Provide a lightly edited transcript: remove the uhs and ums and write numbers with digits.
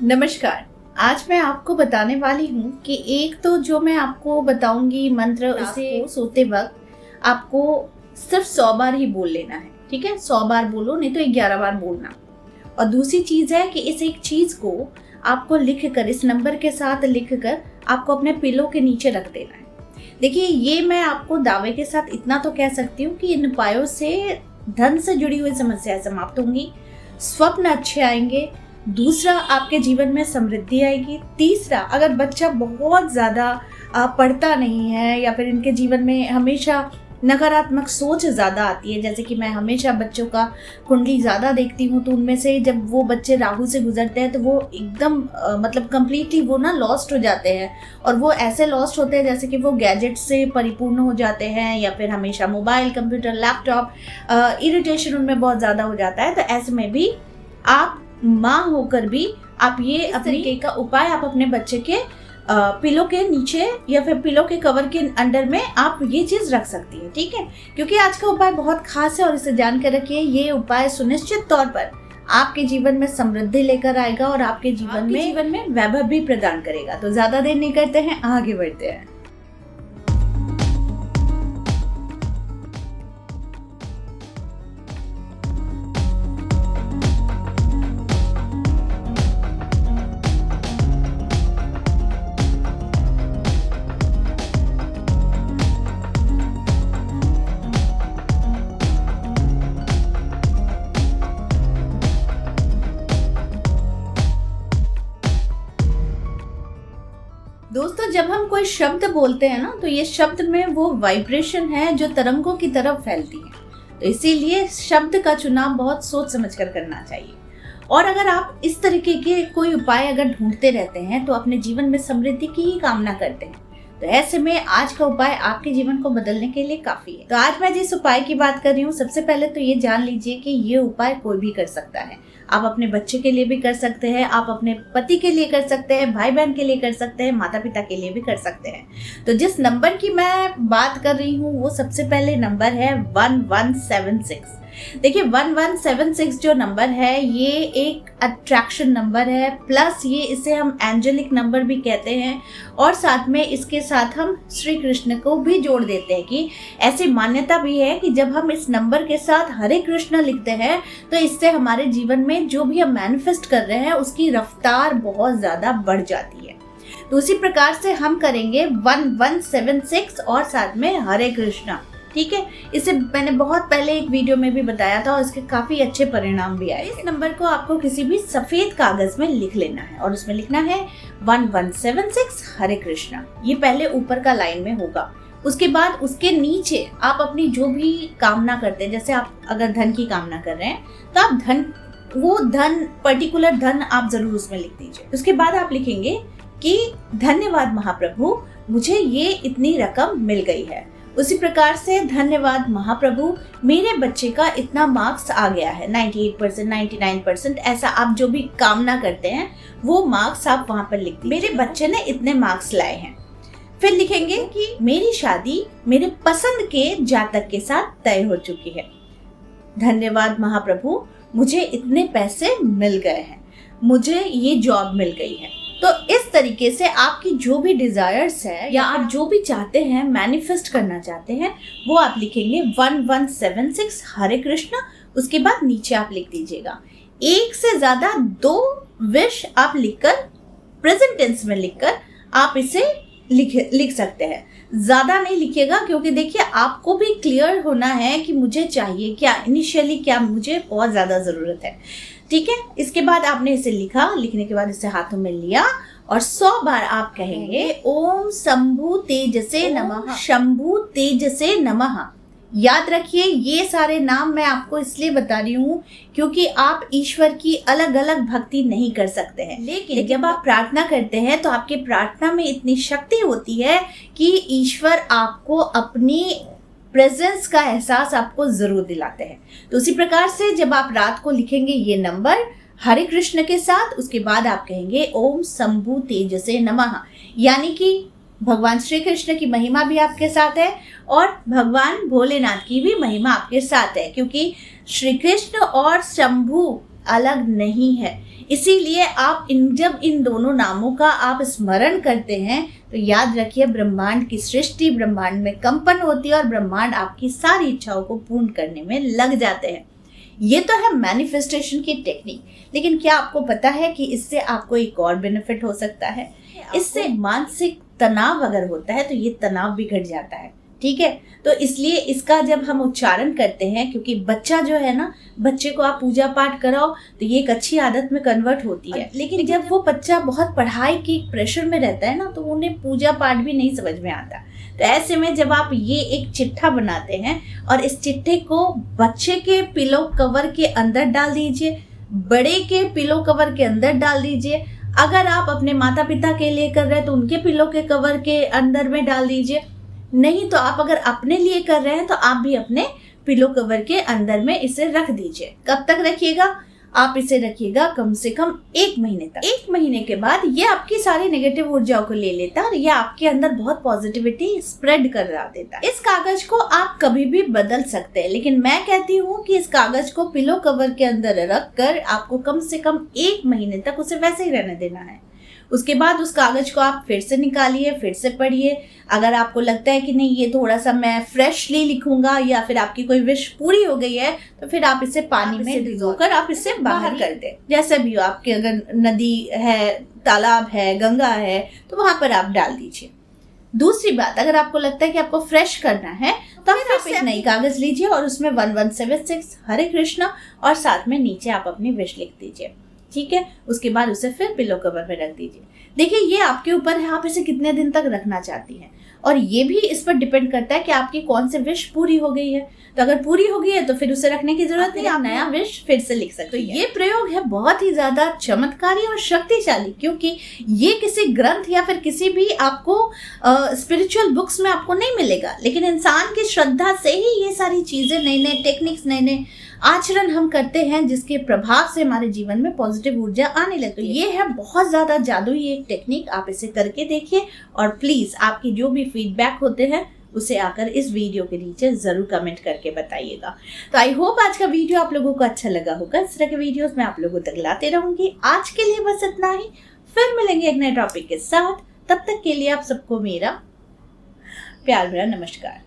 नमस्कार। आज मैं आपको बताने वाली हूँ कि एक तो जो मैं आपको बताऊंगी मंत्र, उसे सोते वक्त आपको सिर्फ 100 बार ही बोल लेना है। ठीक है, 100 बार बोलो, नहीं तो 11 बार बोलना। और दूसरी चीज है कि इस एक चीज को आपको लिख कर, इस नंबर के साथ लिख कर आपको अपने पिलो के नीचे रख देना है। देखिए, ये मैं आपको दावे के साथ इतना तो कह सकती हूँ कि इन उपायों से धन से जुड़ी हुई समस्याएं समाप्त होंगी, स्वप्न अच्छे आएंगे। दूसरा, आपके जीवन में समृद्धि आएगी। तीसरा, अगर बच्चा बहुत ज़्यादा पढ़ता नहीं है या फिर इनके जीवन में हमेशा नकारात्मक सोच ज़्यादा आती है, जैसे कि मैं हमेशा बच्चों का कुंडली ज़्यादा देखती हूँ, तो उनमें से जब वो बच्चे राहु से गुजरते हैं तो वो एकदम मतलब कम्प्लीटली वो ना लॉस्ट हो जाते हैं। और वो ऐसे लॉस्ट होते हैं जैसे कि वो गैजेट से परिपूर्ण हो जाते हैं या फिर हमेशा मोबाइल, कंप्यूटर, लैपटॉप, इरिटेशन उनमें बहुत ज़्यादा हो जाता है। तो ऐसे में भी आप माँ होकर भी आप ये इस तरीके का उपाय आप अपने बच्चे के पिलो के नीचे या फिर पिलो के कवर के अंडर में आप ये चीज रख सकती हैं। ठीक है, क्योंकि आज का उपाय बहुत खास है और इसे जान के रखिए, ये उपाय सुनिश्चित तौर पर आपके जीवन में समृद्धि लेकर आएगा और आपके जीवन में वैभव भी प्रदान करेगा। तो ज्यादा देर नहीं करते हैं, आगे बढ़ते हैं। दोस्तों, जब हम कोई शब्द बोलते हैं ना, तो ये शब्द में वो वाइब्रेशन है जो तरंगों की तरफ फैलती है। तो इसीलिए शब्द का चुनाव बहुत सोच समझकर करना चाहिए। और अगर आप इस तरीके के कोई उपाय अगर ढूंढते रहते हैं तो अपने जीवन में समृद्धि की ही कामना करते हैं, तो ऐसे में आज का उपाय आपके जीवन को बदलने के लिए काफी है। तो आज मैं जिस उपाय की बात कर रही हूँ, सबसे पहले तो ये जान लीजिए कि ये उपाय कोई भी कर सकता है। आप अपने बच्चे के लिए भी कर सकते हैं, आप अपने पति के लिए कर सकते हैं, भाई बहन के लिए कर सकते हैं, माता पिता के लिए भी कर सकते हैं। तो जिस नंबर की मैं बात कर रही हूँ वो सबसे पहले नंबर है 1176। देखिए, 1176 जो नंबर है ये एक अट्रैक्शन नंबर है, प्लस ये इसे हम एंजेलिक नंबर भी कहते हैं। और साथ में इसके साथ हम श्री कृष्ण को भी जोड़ देते हैं कि ऐसी मान्यता भी है कि जब हम इस नंबर के साथ हरे कृष्ण लिखते हैं तो इससे हमारे जीवन में जो भी हम मैनिफेस्ट कर रहे हैं उसकी रफ्तार बहुत ज़्यादा बढ़ जाती है। तो उसी प्रकार से हम करेंगे 1176 और साथ में हरे कृष्णा। ठीक है, इसे मैंने बहुत पहले एक वीडियो में भी बताया था और इसके काफी अच्छे परिणाम भी आए। इस नंबर को आपको किसी भी सफेद कागज में लिख लेना है और उसमें लिखना है 1176 हरे कृष्णा। ये पहले ऊपर का लाइन में होगा। उसके बाद उसके नीचे आप अपनी जो भी कामना करते हैं, जैसे आप अगर धन की कामना कर रहे हैं तो आप वो धन, पर्टिकुलर धन आप जरूर उसमें लिख दीजिए। उसके बाद आप लिखेंगे कि धन्यवाद महाप्रभु, मुझे ये इतनी रकम मिल गई है। उसी प्रकार से धन्यवाद महाप्रभु, मेरे बच्चे का इतना मार्क्स आ गया है, 98%, 99%, ऐसा आप जो भी कामना करते हैं वो मार्क्स आप वहां पर लिख दीजिए। मेरे बच्चे ने इतने मार्क्स लाए हैं। फिर लिखेंगे कि मेरी शादी मेरे पसंद के जातक के साथ तय हो चुकी है। धन्यवाद महाप्रभु, मुझे इतने पैसे मिल गए हैं, मुझे ये जॉब मिल गई है। तो इस तरीके से आपकी जो भी डिजायर्स है या आप जो भी चाहते हैं, मैनिफेस्ट करना चाहते हैं, वो आप लिखेंगे 1176 हरे कृष्ण। उसके बाद नीचे आप लिख दीजिएगा। एक से ज्यादा 2 विश आप लिखकर, प्रेजेंट टेंस में लिखकर आप इसे लिख सकते हैं। ज्यादा नहीं लिखिएगा, क्योंकि देखिए आपको भी क्लियर होना है कि मुझे चाहिए क्या, इनिशियली क्या मुझे बहुत ज्यादा जरूरत है। ठीक है, इसके बाद आपने इसे लिखा, लिखने के बाद इसे हाथों में लिया और 100 बार आप कहेंगे ओम शंभु तेजसे नमः, शंभु तेजसे नमः। याद रखिए, ये सारे नाम मैं आपको इसलिए बता रही हूँ क्योंकि आप ईश्वर की अलग अलग भक्ति नहीं कर सकते हैं, लेकिन जब आप प्रार्थना करते हैं तो आपकी प्रार्थना में इतनी शक्ति होती है कि ईश्वर आपको अपनी प्रेजेंस का एहसास आपको जरूर दिलाते हैं। तो उसी प्रकार से जब आप रात को लिखेंगे ये नंबर हरे कृष्ण के साथ, उसके बाद आप कहेंगे ओम शंभु तेजसे नमः, यानी कि भगवान श्री कृष्ण की महिमा भी आपके साथ है और भगवान भोलेनाथ की भी महिमा आपके साथ है, क्योंकि श्री कृष्ण और शंभु अलग नहीं है। इसीलिए आप जब इन दोनों नामों का आप स्मरण करते हैं तो याद रखिए, ब्रह्मांड की सृष्टि, ब्रह्मांड में कंपन होती है और ब्रह्मांड आपकी सारी इच्छाओं को पूर्ण करने में लग जाते हैं। ये तो है मैनिफेस्टेशन की टेक्निक, लेकिन क्या आपको पता है कि इससे आपको एक और बेनिफिट हो सकता है? इससे मानसिक तनाव अगर होता है तो ये तनाव भी घट जाता है। ठीक है, तो इसलिए इसका जब हम उच्चारण करते हैं, क्योंकि बच्चा जो है ना, बच्चे को आप पूजा पाठ कराओ तो ये एक अच्छी आदत में कन्वर्ट होती है, लेकिन जब वो बच्चा बहुत पढ़ाई की प्रेशर में रहता है ना, तो उन्हें पूजा पाठ भी नहीं समझ में आता। तो ऐसे में जब आप ये एक चिट्ठा बनाते हैं और इस चिट्ठे को बच्चे के पिलो कवर के अंदर डाल दीजिए, बड़े के पिलो कवर के अंदर डाल दीजिए। अगर आप अपने माता पिता के लिए कर रहे हैं तो उनके पिलो के कवर के अंदर में डाल दीजिए, नहीं तो आप अगर अपने लिए कर रहे हैं तो आप भी अपने पिलो कवर के अंदर में इसे रख दीजिए। कब तक रखिएगा? आप इसे रखिएगा कम से कम 1 महीने तक। 1 महीने के बाद ये आपकी सारी नेगेटिव ऊर्जाओं को ले लेता है और ये आपके अंदर बहुत पॉजिटिविटी स्प्रेड कर देता है। इस कागज को आप कभी भी बदल सकते हैं, लेकिन मैं कहती हूँ कि इस कागज को पिलो कवर के अंदर रख कर आपको कम से कम 1 महीने तक उसे वैसे ही रहने देना है। उसके बाद उस कागज को आप फिर से निकालिए, फिर से पढ़िए। अगर आपको लगता है कि नहीं, ये थोड़ा सा मैं फ्रेशली लिखूंगा या फिर आपकी कोई विश पूरी हो गई है, तो फिर आप इसे पानी में भिगोकर आप इसे बाहर कर दें। जैसे भी हो, आपके अगर नदी है, तालाब है, गंगा है, तो वहां पर आप डाल दीजिए। दूसरी बात, अगर आपको लगता है कि आपको फ्रेश करना है तो आप एक नई कागज लीजिए और उसमें 1176 हरे कृष्णा और साथ में नीचे आप अपनी विश लिख दीजिए। ठीक है, उसके बाद उसे फिर पिलो कवर में रख दीजिए। देखिए, ये आपके ऊपर है, आप इसे कितने दिन तक रखना चाहती हैं, और ये भी इस पर डिपेंड करता है कि आपकी कौन सी विश पूरी हो गई है। तो अगर पूरी हो गई है तो फिर उसे रखने की जरूरत नहीं, आप नया विश फिर से लिख सकते हैं। तो ये प्रयोग है बहुत ही ज्यादा चमत्कारी और शक्तिशाली, क्योंकि ये किसी ग्रंथ या फिर किसी भी आपको स्पिरिचुअल बुक्स में आपको नहीं मिलेगा, लेकिन इंसान की श्रद्धा से ही ये सारी चीजें, नए नए टेक्निक्स, नए नए आचरण हम करते हैं, जिसके प्रभाव से हमारे जीवन में पॉजिटिव ऊर्जा आने लगती है। ये है बहुत ज्यादा जादुई एक टेक्निक, आप इसे करके देखिए और प्लीज आपकी जो भी फीडबैक होते हैं उसे आकर इस वीडियो के नीचे जरूर कमेंट करके बताइएगा। तो आई होप आज का वीडियो आप लोगों को अच्छा लगा होगा। इस तरह के वीडियोस मैं आप लोगों तक लाते रहूंगी। आज के लिए बस इतना ही, फिर मिलेंगे एक नए टॉपिक के साथ। तब तक के लिए आप सबको मेरा प्यार भरा नमस्कार।